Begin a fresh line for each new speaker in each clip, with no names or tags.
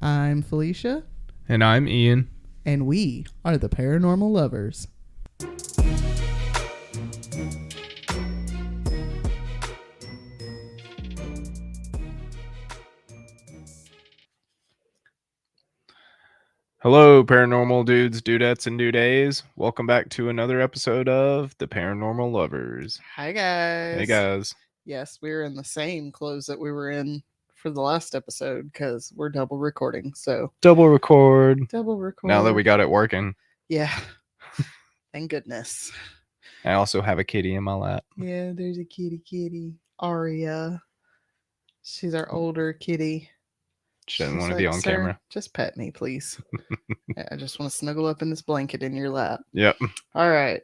I'm Felicia,
And I'm Ian.
and we are the Paranormal Lovers.
Hello, paranormal dudes, dudettes, and dudays. Welcome back to another episode of the Paranormal Lovers.
Hi, guys.
Hey, guys.
Yes, we're in the same clothes that we were in for the last episode because we're double recording. So,
Double record.
double record.
Now that we got it working.
Yeah. Thank goodness.
I also have a kitty in my lap.
Yeah, there's a kitty. Aria. She's our older kitty.
She doesn't
She's
want to be
like,
on
"Sir,
camera.
just pet me, please. I just want to snuggle up in this blanket in your lap."
Yep.
All right.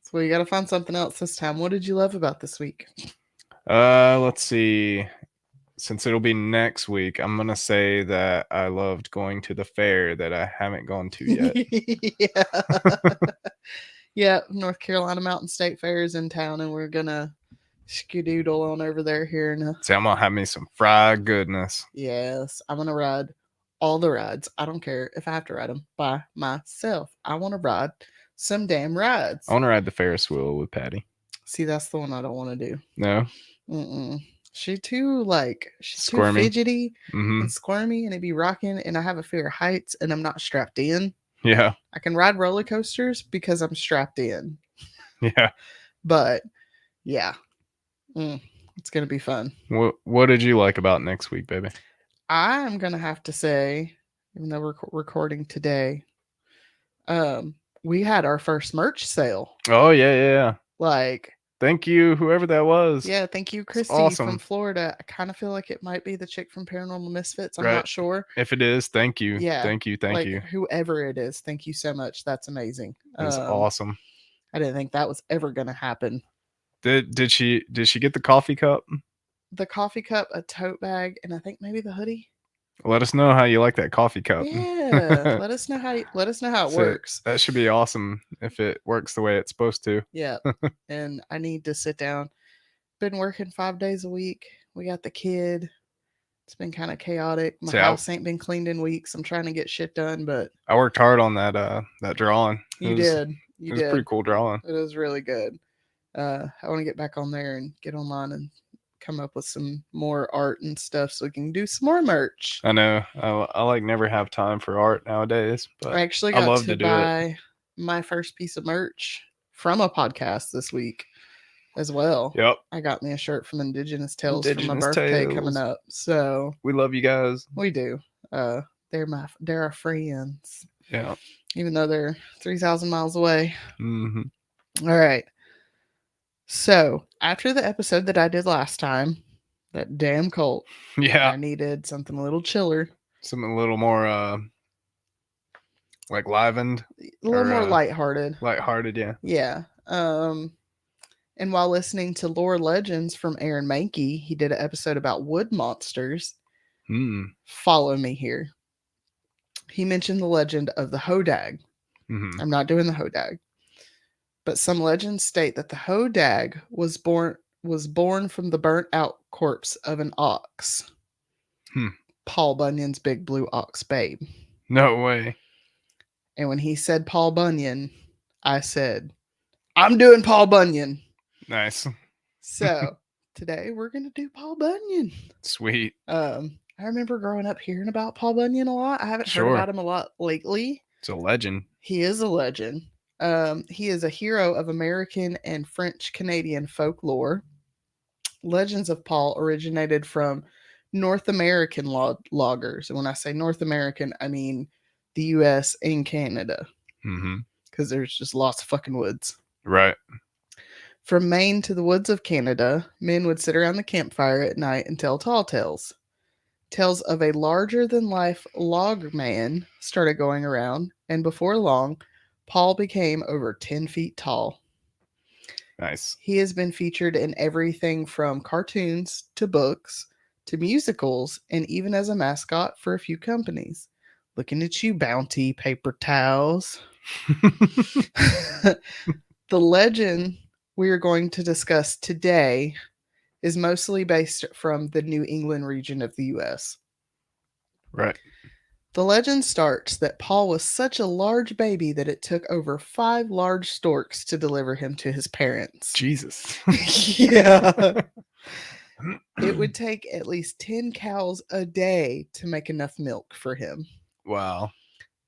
So we got to find something else this time. What did you love about this week?
Let's see. Since it'll be next week, I'm going to say that I loved going to the fair that I haven't gone to yet.
Yeah. Yeah, North Carolina Mountain State Fair is in town, and we're gonna skedoodle on over there here in a...
See, I'm going to have me some fried goodness.
Yes, I'm gonna ride all the rides. I don't care if I have to ride them by myself. I want to ride some damn rides.
I want to ride the Ferris wheel with Patty.
See, that's the one I don't want to do.
No?
She's she's
Squirmy.
too fidgety
Mm-hmm.
and squirmy, and it'd be rocking, and I have a fear of heights, and I'm not strapped in.
Yeah.
I can ride roller coasters because I'm strapped in.
Yeah.
But yeah, it's gonna be fun.
What did you like about next week, baby?
I'm gonna have to say, even though we're recording today, we had our first merch sale.
Oh yeah.
Like,
thank you, whoever that was.
yeah, thank you, Christy
awesome.
from Florida. I kind of feel like it might be the chick from Paranormal Misfits. I'm
Right.
not sure.
If it is, thank you.
Yeah,
Thank you.
Whoever it is, thank you so much. That's amazing.
It's awesome.
I didn't think that was ever gonna happen.
Did she get the coffee cup?
The coffee cup, a tote bag, and I think maybe the hoodie.
Let us know how you like that coffee cup.
Yeah, let us know how it works.
That should be awesome if it works the way it's supposed to.
Yeah, and I need to sit down. Been working 5 days a week. We got the kid. It's been kind of chaotic. My house ain't been cleaned in weeks. I'm trying to get shit done, but
I worked hard on that drawing.
You did.
It was a pretty cool drawing.
It was really good. I want to get back on there and get online and come up with some more art and stuff so we can do some more merch.
I know. I like never have time for art nowadays, but
I actually got to buy my first piece of merch from a podcast this week as well.
Yep.
I got me a shirt from Indigenous Tales for my birthday coming up. So
we love you guys.
We do. They're our friends.
Yeah.
Even though they're 3,000 miles away.
Mm-hmm.
All right. So after the episode that I did last time, that damn cult.
Yeah.
I needed something a little chiller.
Something a little more like livened.
A little more lighthearted.
Lighthearted, yeah.
Yeah. And while listening to Lore Legends from Aaron Mankey, he did an episode about wood monsters. Follow me here. He mentioned the legend of the Hodag.
Mm-hmm.
I'm not doing the Hodag. But some legends state that the Hodag was born from the burnt out corpse of an ox. Paul Bunyan's big blue ox babe.
No way.
And when he said Paul Bunyan, I said, I'm doing Paul Bunyan.
Nice.
So today we're going to do Paul Bunyan.
Sweet.
I remember growing up hearing about Paul Bunyan a lot. I haven't heard about him a lot lately.
It's a legend.
He is a legend. He is a hero of American and French Canadian folklore. Legends of Paul originated from North American loggers. And when I say North American, I mean the US and Canada. Because there's just lots of fucking woods.
Right.
From Maine to the woods of Canada, men would sit around the campfire at night and tell tall tales. Tales of a larger-than-life log man started going around, and before long, Paul became over 10 feet tall.
Nice.
He has been featured in everything from cartoons to books to musicals, and even as a mascot for a few companies. Looking at you, Bounty paper towels. The legend we are going to discuss today is mostly based from the New England region of the U.S.
Right.
The legend starts that Paul was such a large baby that it took over 5 large storks to deliver him to his parents.
Jesus.
Yeah. It would take at least 10 cows a day to make enough milk for him.
Wow.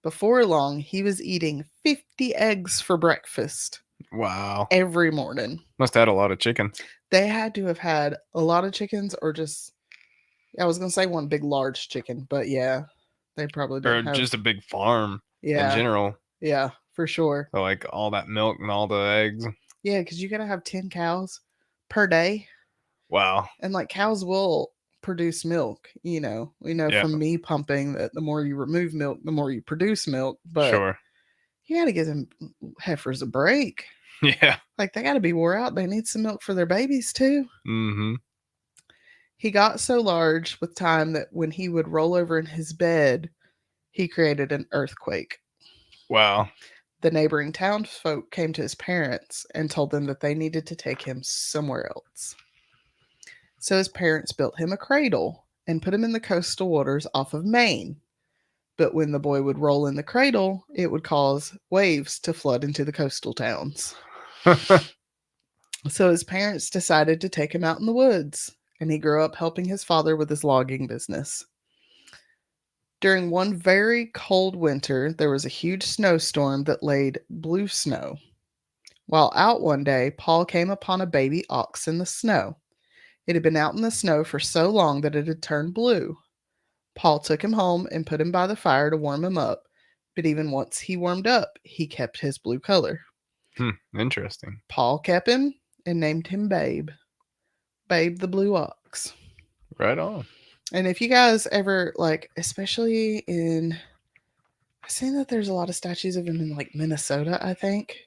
Before long, he was eating 50 eggs for breakfast
Wow.
every morning.
Must have had a lot of chickens.
They had to have had a lot of chickens, or just, I was going to say one big large chicken, but yeah, they probably
Or
didn't have.
just a big farm in
Yeah,
general.
yeah, for sure.
So like all that milk and all the eggs.
Yeah, because you got to have 10 cows per day.
Wow.
And like cows will produce milk, we know
Yeah.
from me pumping that the more you remove milk, the more you produce milk, but
Sure.
you got to give them heifers a break.
Yeah.
Like they got to be wore out. They need some milk for their babies too.
Mm-hmm.
He got so large with time that when he would roll over in his bed, he created an earthquake.
Wow.
The neighboring townsfolk came to his parents and told them that they needed to take him somewhere else. So his parents built him a cradle and put him in the coastal waters off of Maine. But when the boy would roll in the cradle, it would cause waves to flood into the coastal towns. So his parents decided to take him out in the woods, and he grew up helping his father with his logging business. During one very cold winter, there was a huge snowstorm that laid blue snow. While out one day, Paul came upon a baby ox in the snow. It had been out in the snow for so long that it had turned blue. Paul took him home and put him by the fire to warm him up, but even once he warmed up, he kept his blue color.
Interesting.
Paul kept him and named him Babe. Babe the Blue Ox.
Right on.
And if you guys ever, like, especially in, I've seen that there's a lot of statues of him in, like, Minnesota, I think.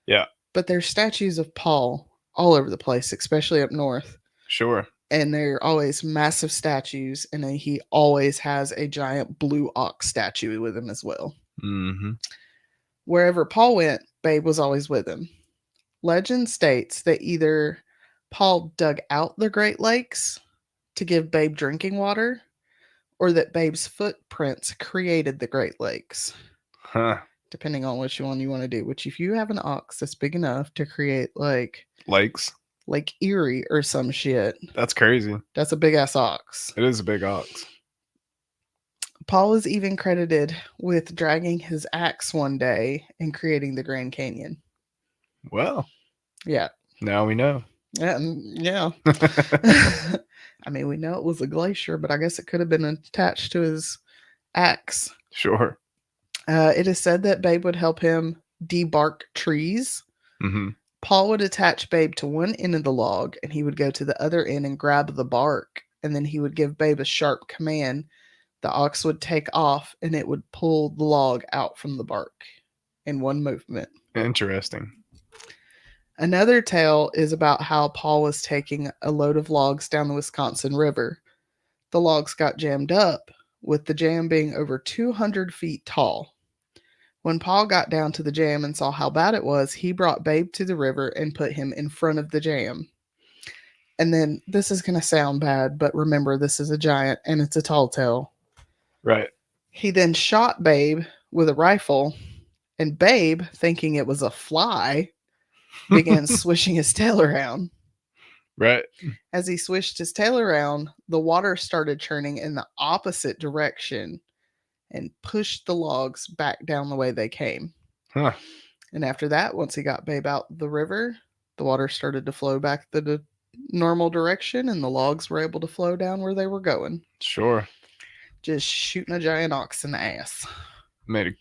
Yeah.
But there's statues of Paul all over the place, especially up north.
Sure.
And they're always massive statues, and then he always has a giant blue ox statue with him as well.
Mm-hmm.
Wherever Paul went, Babe was always with him. Legend states that either Paul dug out the Great Lakes to give Babe drinking water, or that Babe's footprints created the Great Lakes,
Huh.
depending on which one you want to do. Which, if you have an ox that's big enough to create like
Lakes.
Lake Erie or some shit,
That's crazy.
that's a big ass ox.
It is a big ox.
Paul is even credited with dragging his axe one day and creating the Grand Canyon.
Well,
Yeah.
now we know.
Yeah. I mean, we know it was a glacier, but I guess it could have been attached to his axe.
Sure.
It is said that Babe would help him debark trees.
Mm-hmm.
Paul would attach Babe to one end of the log, and he would go to the other end and grab the bark, and then he would give Babe a sharp command. The ox would take off, and it would pull the log out from the bark in one movement.
Interesting.
Another tale is about how Paul was taking a load of logs down the Wisconsin River. The logs got jammed up, with the jam being over 200 feet tall. When Paul got down to the jam and saw how bad it was, he brought Babe to the river and put him in front of the jam. And then, this is going to sound bad, but remember, this is a giant and it's a tall tale.
Right.
He then shot Babe with a rifle, and Babe, thinking it was a fly, began swishing his tail around.
Right.
As he swished his tail around, the water started churning in the opposite direction and pushed the logs back down the way they came.
Huh.
And after that, once he got Babe out the river, the water started to flow back the normal direction, and the logs were able to flow down where they were going.
Sure.
Just shooting a giant ox in the ass.
Made a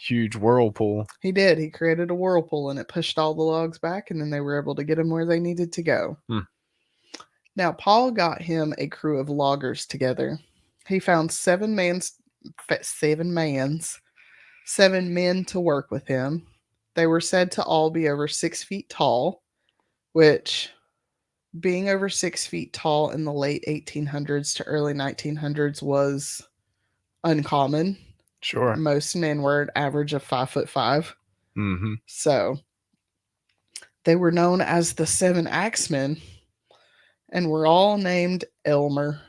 huge whirlpool.
He did. He created a whirlpool, and it pushed all the logs back, and then they were able to get them where they needed to go. Now, Paul got him a crew of loggers together. He found 7 men to work with him. They were said to all be over 6 feet tall, which, being over 6 feet tall in the late 1800s to early 1900s was uncommon.
Sure.
Most men were an average of 5'5".
Mm-hmm.
So they were known as the 7 Axemen, and were all named Elmer.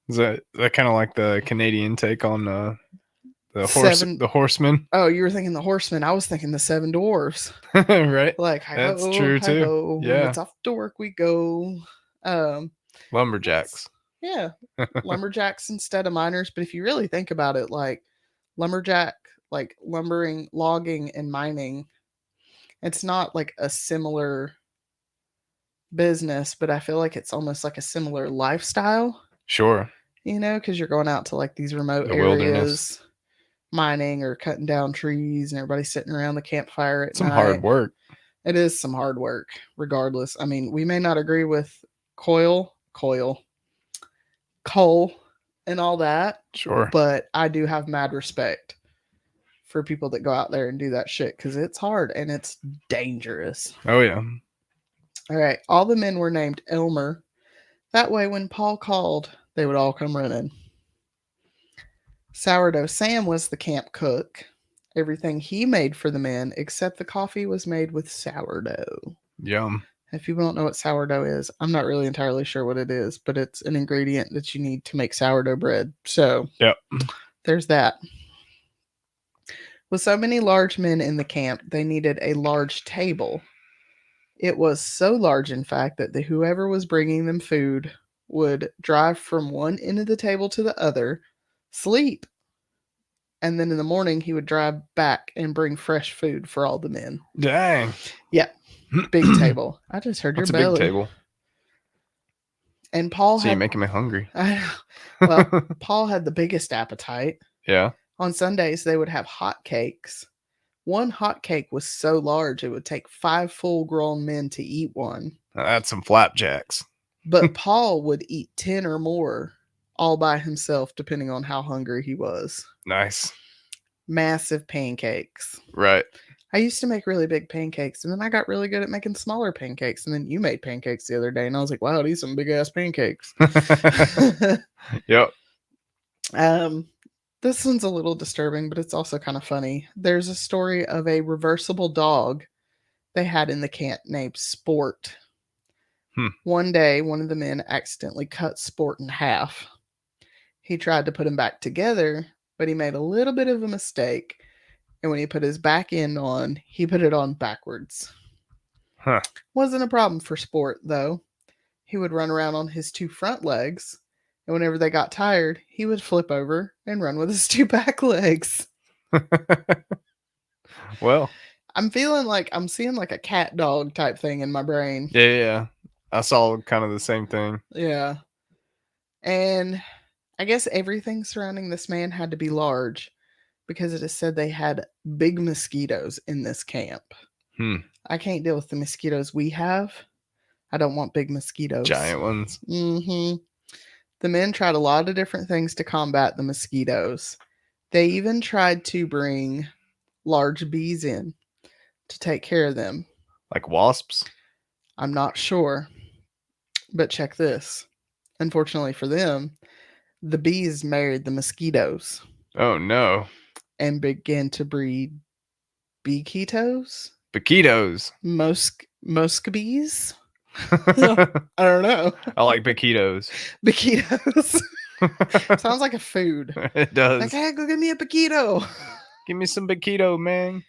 Is that kind of like the Canadian take on
Seven.
the horseman.
Oh, you were thinking the horsemen. I was thinking the seven dwarfs.
Right.
Like
That's true
hi
too.
ho,
Yeah.
it's off to work we go. Um, that's
Lumberjacks.
yeah, lumberjacks instead of miners. But if you really think about it, like lumberjack, like lumbering, logging, and mining, it's not like a similar business, but I feel like it's almost like a similar lifestyle.
Sure.
Because you're going out to like these remote
The wilderness.
areas, mining or cutting down trees, and everybody's sitting around the campfire at
Some hard
night.
work.
It is some hard work, regardless. I mean, we may not agree with coal, and all that,
Sure.
but I do have mad respect for people that go out there and do that shit because it's hard and it's dangerous.
Oh yeah.
All right, all the men were named Elmer. That way, when Paul called, they would all come running. Sourdough Sam was the camp cook. Everything he made for the men, except the coffee, was made with sourdough.
Yum.
If people don't know what sourdough is, I'm not really entirely sure what it is, but it's an ingredient that you need to make sourdough bread. So
Yep.
there's that. With so many large men in the camp, they needed a large table. It was so large, in fact, that whoever was bringing them food would drive from one end of the table to the other, sleep, and then in the morning he would drive back and bring fresh food for all the men.
Dang.
Yeah, big table. I just heard
That's
your
a big
belly.
table.
And Paul
So you're
had,
making me hungry.
well, Paul had the biggest appetite.
Yeah.
On Sundays, they would have hot cakes. One hot cake was so large it would take 5 full grown men to eat one.
That's some flapjacks.
But Paul would eat 10 or more all by himself, depending on how hungry he was.
Nice.
Massive pancakes.
Right.
I used to make really big pancakes, and then I got really good at making smaller pancakes. And then you made pancakes the other day, and I was like, wow, these are some big ass pancakes.
Yep.
This one's a little disturbing, but it's also kind of funny. There's a story of a reversible dog they had in the camp named Sport. One day, one of the men accidentally cut Sport in half. He tried to put him back together, but he made a little bit of a mistake. And when he put his back end on, he put it on backwards.
Huh.
Wasn't a problem for Sport, though. He would run around on his 2 front legs, and whenever they got tired, he would flip over and run with his 2 back legs.
Well,
I'm feeling like I'm seeing like a cat dog type thing in my brain.
yeah. I saw kind of the same thing.
Yeah. And I guess everything surrounding this man had to be large because it is said they had big mosquitoes in this camp. I can't deal with the mosquitoes we have. I don't want big mosquitoes.
Giant ones.
Mm-hmm. The men tried a lot of different things to combat the mosquitoes. They even tried to bring large bees in to take care of them.
Like wasps?
I'm not sure. But check this. Unfortunately for them, the bees married the mosquitoes
Oh no.
and began to breed beeketos?
Biquitos.
Muscabees? I don't know.
I like biquitos.
Beeketos. Sounds like a food.
It does.
Like, hey, go get me a bequito.
Give me some biquito, man.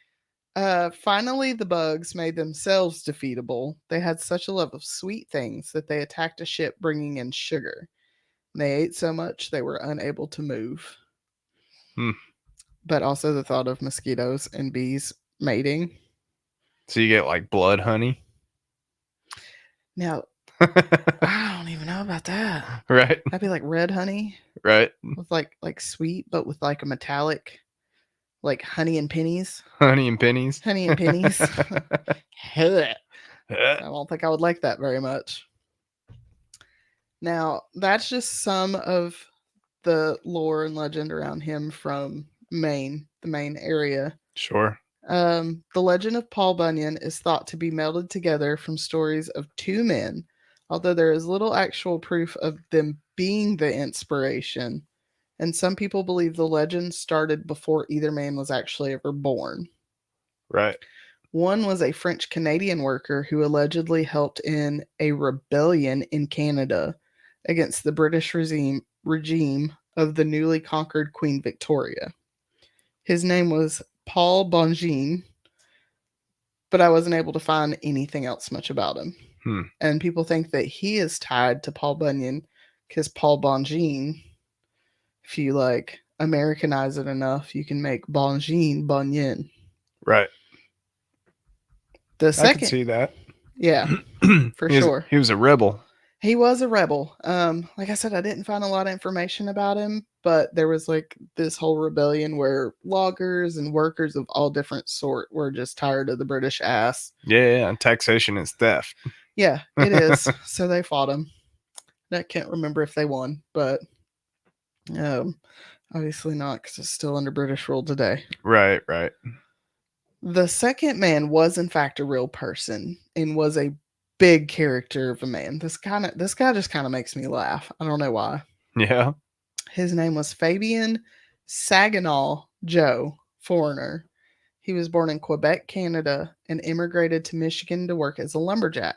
Finally, the bugs made themselves defeatable. They had such a love of sweet things that they attacked a ship bringing in sugar. They ate so much they were unable to move. But also the thought of mosquitoes and bees mating.
So you get like blood honey?
Now, I don't even know about that.
Right.
That'd be like red honey.
Right.
With like sweet, but with like a metallic, like honey and pennies.
Honey and pennies.
Honey and pennies. I don't think I would like that very much. Now, that's just some of the lore and legend around him from Maine, the Maine area.
Sure.
The legend of Paul Bunyan is thought to be melded together from stories of 2 men, although there is little actual proof of them being the inspiration, and some people believe the legend started before either man was actually ever born.
Right.
One was a French Canadian worker who allegedly helped in a rebellion in Canada against the British regime of the newly conquered Queen Victoria. His name was Paul Bunyan, but I wasn't able to find anything else much about him.
Hmm.
And people think that he is tied to Paul Bunyan because Paul Bunyan, if you like Americanize it enough, you can make Bunyan Bunyan.
Right.
The
I could
second,
see that.
yeah, for
he was
sure.
he was a rebel.
He was a rebel. Like I said, I didn't find a lot of information about him, but there was like this whole rebellion where loggers and workers of all different sort were just tired of the British ass.
Yeah, taxation is theft.
Yeah, it is. So they fought him. I can't remember if they won, but um, obviously not because it's still under British rule today.
Right, right.
The second man was in fact a real person and was a big character of a man. This guy just kind of makes me laugh. I don't know why.
Yeah.
His name was Fabian Saginaw Joe, foreigner. He was born in Quebec, Canada, and immigrated to Michigan to work as a lumberjack.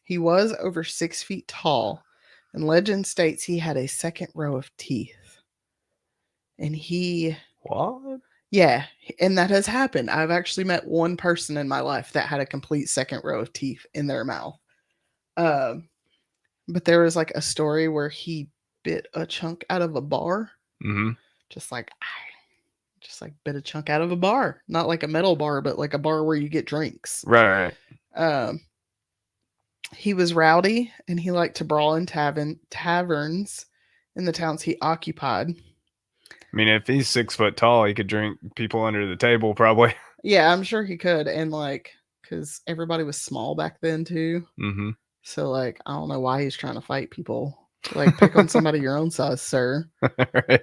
He was over 6 feet tall, and legend states he had a second row of teeth. And
What?
yeah, and that has happened. I've actually met one person in my life that had a complete second row of teeth in their mouth. Um, but there was like a story where he bit a chunk out of a bar,
Mm-hmm.
just like bit a chunk out of a bar, not like a metal bar, but like a bar where you get drinks.
Right, right.
Um, he was rowdy and he liked to brawl in taverns in the towns he occupied.
I mean, if he's 6 foot tall, he could drink people under the table, probably.
Yeah, I'm sure he could, and like because everybody was small back then too.
Mm-hmm.
So like I don't know why he's trying to fight people. Like pick on somebody your own size, sir.
Right.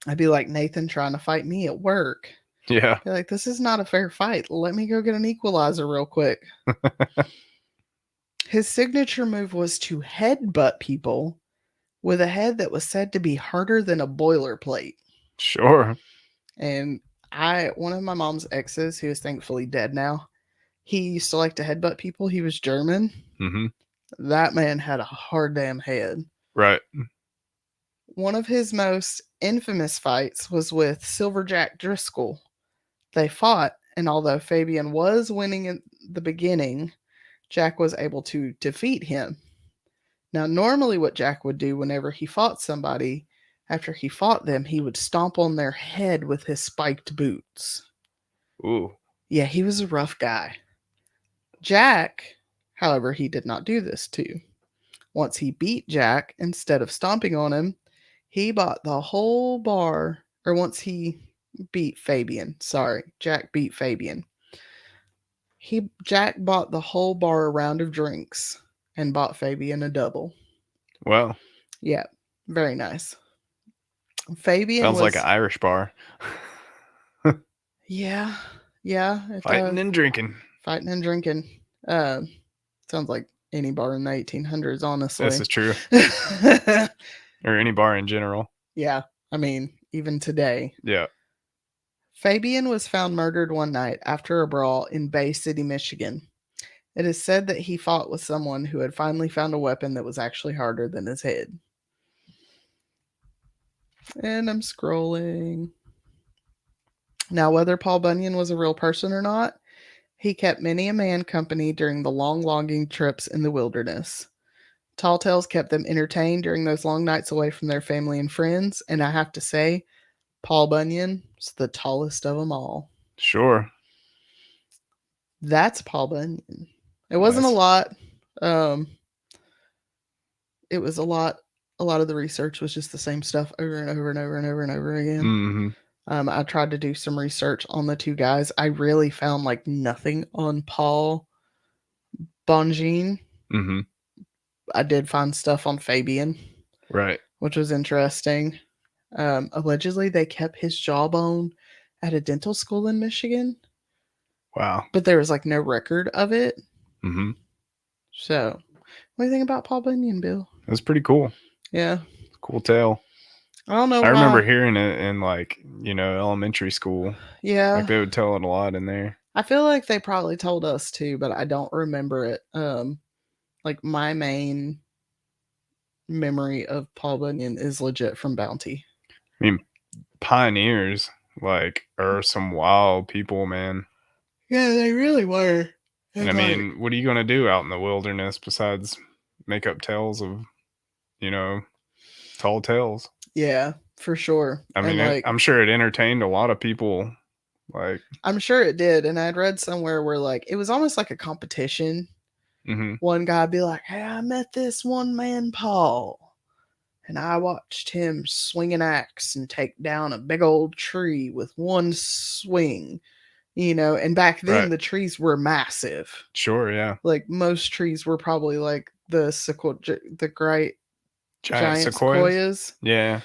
I'd be like Nathan trying to fight me at work.
Yeah.
Be like, this is not a fair fight. Let me go get an equalizer real quick. His signature move was to headbutt people with a head that was said to be harder than a boiler plate.
Sure.
And one of my mom's exes, who is thankfully dead now, he used to like to headbutt people. He was German.
Mm-hmm.
That man had a hard damn head.
Right.
One of his most infamous fights was with Silverjack Driscoll. They fought, and although Fabian was winning in the beginning, Jack was able to defeat him. Now, normally, what Jack would do whenever he fought somebody, after he fought them, he would stomp on their head with his spiked boots.
Ooh.
Yeah, he was a rough guy. Jack, however, he did not do this to. Once he beat Jack, instead of stomping on him, he bought the whole bar, or once he beat Fabian, sorry, Jack beat Fabian. Jack bought the whole bar a round of drinks and bought Fabian a double.
Well,
Yeah, very nice. Fabian
sounds like an
was
Irish bar.
yeah, yeah, it
Fighting and drinking.
fighting and drinking. Uh, sounds like any bar in the 1800s,
This
honestly.
is true. Or any bar in general.
Yeah, I mean, even today.
Yeah.
Fabian was found murdered one night after a brawl in Bay City, Michigan. It is said that he fought with someone who had finally found a weapon that was actually harder than his head. And I'm scrolling. Now, whether Paul Bunyan was a real person or not, he kept many a man company during the long logging trips in the wilderness. Tall tales kept them entertained during those long nights away from their family and friends, and I have to say, Paul Bunyan is the tallest of them all.
Sure.
That's Paul Bunyan. It wasn't a
Nice.
lot. Um, it was a lot. A lot of the research was just the same stuff over and over and over and over and over again.
Mm-hmm.
I tried to do some research on the two guys. I really found like nothing on Paul Bunyan.
Mm-hmm.
I did find stuff on Fabian,
Right.
which was interesting. Allegedly, they kept his jawbone at a dental school in Michigan,
Wow.
but there was like no record of it.
Mm-hmm.
So, what do you think about Paul Bunyan, Bill?
That's pretty cool.
Yeah,
Cool tale.
I don't know
I
why.
remember hearing it in like, elementary school.
Yeah,
Like they would tell it a lot in there.
I feel like they probably told us too, but I don't remember it. Like my main memory of Paul Bunyan is legit from Bounty.
I mean, pioneers like, are some wild people, man.
Yeah, they really were.
And I
And like,
mean, what are you going to do out in the wilderness besides make up tales of, you know, tall tales?
yeah, for sure.
I
And
mean,
like,
I'm sure it entertained a lot of people. Like,
I'm sure it did. And I'd read somewhere where like it was almost like a competition.
mm-hmm,
One guy'd be like, "Hey, I met this one man, Paul, and I watched him swing an axe and take down a big old tree with one swing." And back then
right.
the trees were massive.
Sure, yeah.
Like most trees were probably like the great
Giant
giant
sequoias?
sequoias.
Yeah.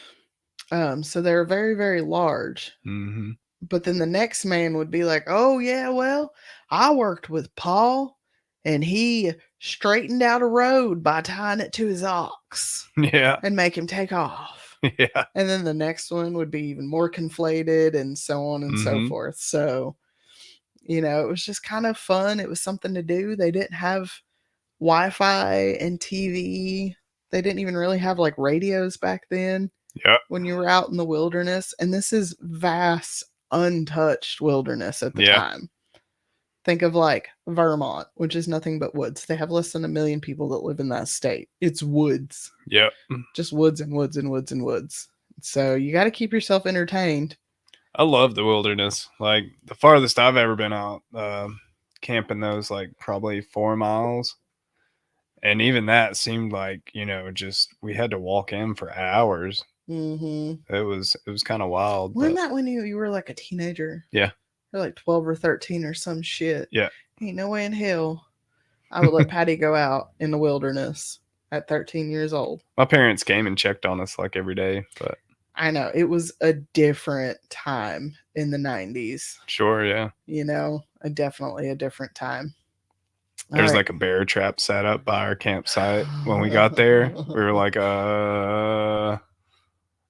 So they were very, very large.
Mm-hmm.
But then the next man would be like, "Oh yeah, well, I worked with Paul, and he straightened out a road by tying it to his ox
Yeah.
and make him take off."
Yeah.
And then the next one would be even more conflated, and so on and so
Mm-hmm.
forth. So, it was just kind of fun. It was something to do. They didn't have Wi-Fi and TV. They didn't even really have like radios back then
Yep.
when you were out in the wilderness. And this is vast, untouched wilderness at the
Yeah.
time. Think of like Vermont, which is nothing but woods. They have less than a million people that live in that state. It's woods,
Yep.
just woods and woods and woods and woods. So you got to keep yourself entertained.
I love the wilderness. Like, the farthest I've ever been out camping, those like probably 4 miles. And even that seemed like, just we had to walk in for hours.
Mm-hmm.
It was kind of wild,
Wasn't
but
that when you were like a teenager?
yeah.
You're like 12 or 13 or some shit.
Yeah.
Ain't no way in hell I would let Patty go out in the wilderness at 13 years old.
My parents came and checked on us like every day, but
I know it was a different time in the 90s.
sure, yeah.
Definitely a different time. All
There's
right.
like a bear trap set up by our campsite. When we got there, we were like, I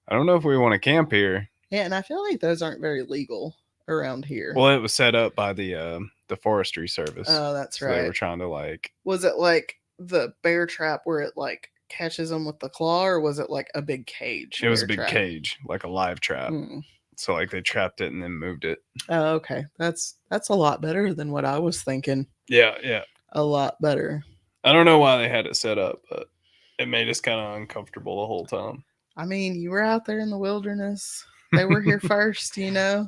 don't know if we want to camp here.
Yeah, and I feel like those aren't very legal around here.
Well, it was set up by the forestry service,
Oh, that's
so they
right.
were trying to like.
Was it like the bear trap where it like catches them with the claw, or was it like a big cage?
It was a
Bear
big
trap?
cage, like a live trap.
Mm.
So like they trapped it and then moved it.
Oh, okay. That's a lot better than what I was thinking.
Yeah, yeah.
A lot better.
I don't know why they had it set up, but it made us kind of uncomfortable the whole time.
I mean, you were out there in the wilderness. They were here first,
Yep.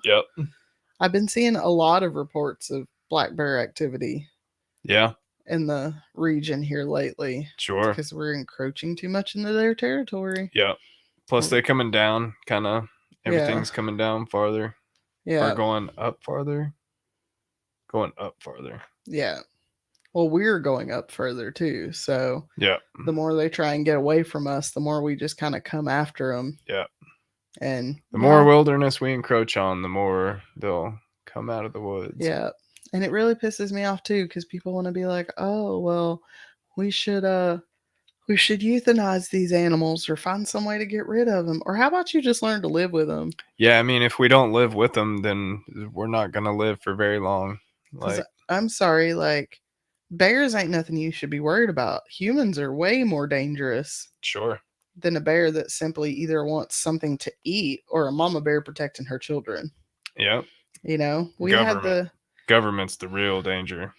I've been seeing a lot of reports of black bear activity
Yeah.
in the region here lately.
Sure.
Because we're encroaching too much into their territory.
Yeah. Plus they're coming down, kind of. Everything's coming down farther.
Yeah.
Or going up farther. Going up farther.
Yeah. Well, we're going up further too. So
yeah,
the more they try and get away from us, the more we just kind of come after them.
Yeah.
And
the more wilderness we encroach on, the more they'll come out of the woods.
Yeah. And it really pisses me off too, because people want to be like, "Oh, well, we should euthanize these animals or find some way to get rid of them. Or how about you just learn to live with them?"
Yeah, I mean, if we don't live with them, then we're not gonna live for very long. Like,
I'm sorry, like bears ain't nothing you should be worried about. Humans are way more dangerous.
Sure.
Than a bear that simply either wants something to eat or a mama bear protecting her children.
Yep.
We had the
government's the real danger.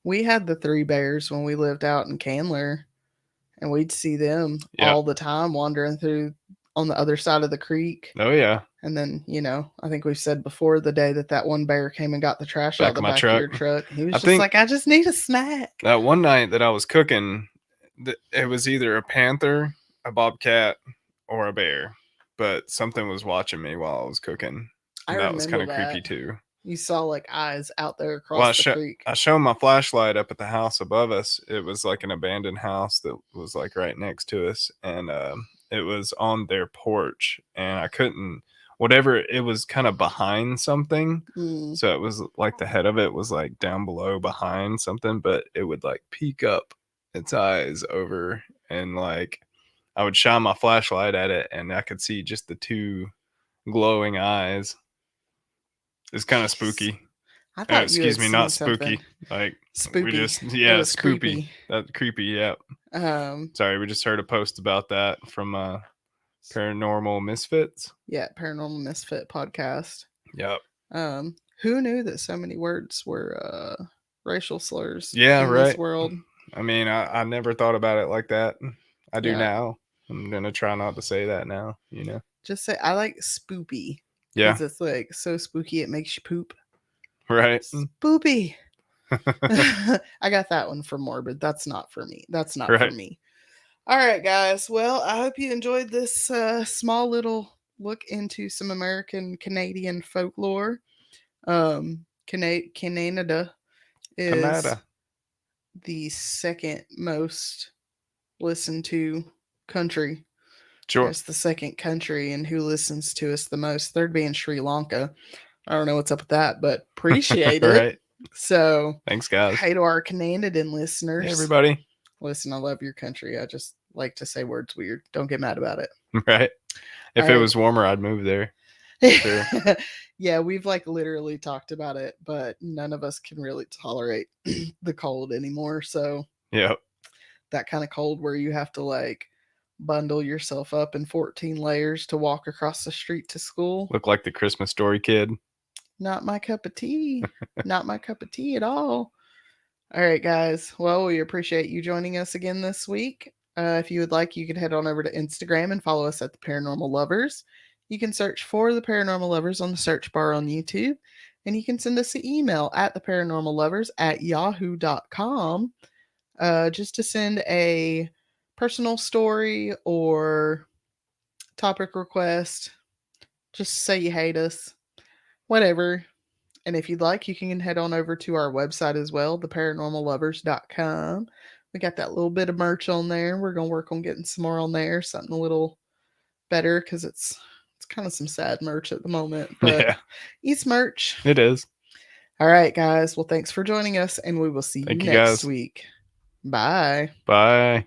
We had the 3 bears when we lived out in Candler, and we'd see them all the time wandering through on the other side of the creek.
Oh yeah.
And then, I think we've said before the day that one bear came and got the trash out of the back of your truck. He was just like, "I just need a snack."
That one night that I was cooking, it was either a panther, a bobcat, or a bear, but something was watching me while I was cooking. And that was kind of creepy too.
You saw like eyes out there across the creek.
I shone my flashlight up at the house above us. It was like an abandoned house that was like right next to us, and it was on their porch, and I couldn't. Whatever, it was kind of behind something, so it was like the head of it was like down below behind something, but it would like peek up its eyes over, and like I would shine my flashlight at it, and I could see just the 2 glowing eyes. It's kind of spooky.
I thought
excuse me, not spooky. Like
spooky.
We just
spoopy.
Creepy. That's creepy. Yeah. Sorry, we just heard a post about that from Paranormal Misfits.
Yeah, Paranormal Misfit podcast.
Yep.
Who knew that so many words were racial slurs
Yeah,
in this
right.
world?
I mean, I never thought about it like that. I do
Yeah.
now. I'm gonna try not to say that now. You know.
Just say I like spoopy
Yeah.
because it's like so spooky it makes you poop.
Right.
Spoopy. I got that one for morbid. That's not for me. That's not for
Right.
me. All right, guys. Well, I hope you enjoyed this small little look into some American Canadian folklore. Canada is
Canada.
the second most listened to country.
Sure.
It's the second country, and who listens to us the most? Third being Sri Lanka. I don't know what's up with that, but appreciate it.
Right.
So,
Thanks, guys.
hey to our Canadian
Hey,
listeners.
everybody.
Listen, I love your country. I just like to say words weird. Don't get mad about it.
Right.
All
If it
right.
was warmer, I'd move there. For sure.
Yeah, we've like literally talked about it, but none of us can really tolerate the cold anymore. So,
Yep.
that kind of cold where you have to like bundle yourself up in 14 layers to walk across the street to school.
Look like the Christmas Story kid.
Not my cup of tea. Not my cup of tea at all. All right, guys. Well, we appreciate you joining us again this week. If you would like, you can head on over to Instagram and follow us at The Paranormal Lovers. You can search for The Paranormal Lovers on the search bar on YouTube. And you can send us an email at theparanormallovers@yahoo.com just to send a personal story or topic request. Just say you hate us, whatever. And if you'd like, you can head on over to our website as well, theparanormallovers.com. We got that little bit of merch on there. We're going to work on getting some more on there, something a little better because it's kind of some sad merch at the moment, but
Yeah,
it's merch.
it is.
All right, guys. Well, thanks for joining us, and we will see you
Thank you,
next
guys.
week. Bye.
Bye.